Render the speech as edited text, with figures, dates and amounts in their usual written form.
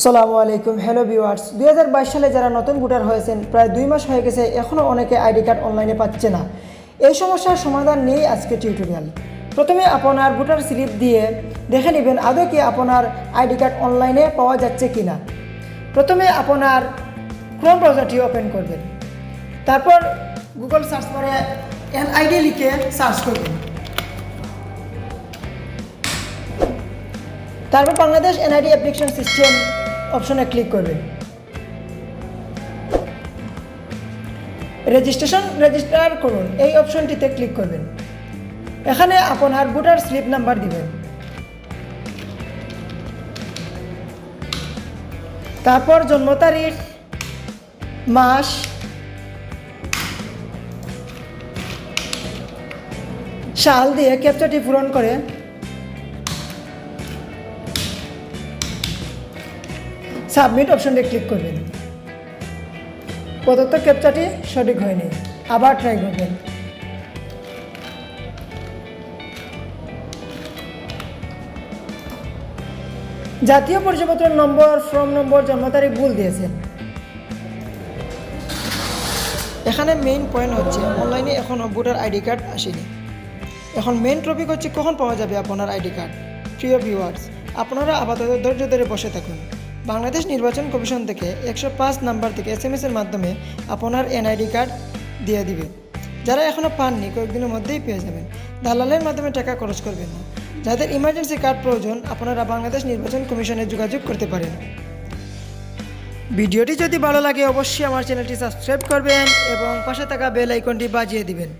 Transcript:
আসসালামু আলাইকুম, hello viewers. 2022 সালে যারা নতুন ভোটার হয়েছেন, প্রায় 2 মাস হয়ে গেছে, এখনও অনেকে আইডি কার্ড অনলাইনে পাচ্ছে না। এই সমস্যার সমাধান নিয়ে আজকে টিউটোরিয়াল। প্রথমে আপনার ভোটার স্লিপ দিয়ে দেখে নেবেন আদৌ কি আপনার আইডি কার্ড অনলাইনে পাওয়া যাচ্ছে কি না। প্রথমে আপনার ক্রোম ব্রাউজারটি ওপেন করবেন, তারপর গুগল সার্চ বারে NID লিখে সার্চ করবেন, তারপর বাংলাদেশ NID অ্যাপ্লিকেশন সিস্টেম অপশনে ক্লিক করবেন। রেজিস্টার করুন এই অপশনটিতে ক্লিক করবেন। এখানে আপনার ভোটার স্লিপ নাম্বার দিবেন, তারপর জন্ম তারিখ, মাস, সাল দিয়ে ক্যাপচাটি পূরণ করে সাবমিট অপশনটি ক্লিক করবেন। প্রদত্ত ক্যাপচাটি সঠিক হয়নি, আবার ট্রাই করবেন। জাতীয় পরিচয়পত্র নম্বর, ফর্ম নম্বর, জন্ম তারিখ ভুল দিয়েছেন। এখানে মেইন পয়েন্ট হচ্ছে অনলাইনে এখনও ভোটার আইডি কার্ড আসেনি। এখন মেইন টপিক হচ্ছে কখন পাওয়া যাবে আপনার আইডি কার্ড। প্রিয় ভিউয়ার্স, আপনারা আপাতত ধৈর্য ধরে বসে থাকুন। বাংলাদেশ নির্বাচন কমিশন থেকে 105 নাম্বার থেকে SMS এর মাধ্যমে আপনার NID কার্ড দিয়ে দিবে। যারা এখনও পাননি কয়েকদিনের মধ্যেই পেয়ে যাবেন। দালালের মাধ্যমে টাকা খরচ করবেন না। যাদের ইমার্জেন্সি কার্ড প্রয়োজন আপনারা বাংলাদেশ নির্বাচন কমিশনে যোগাযোগ করতে পারেন। ভিডিওটি যদি ভালো লাগে অবশ্যই আমার চ্যানেলটি সাবস্ক্রাইব করবেন এবং পাশে থাকা বেল আইকনটি বাজিয়ে দিবেন।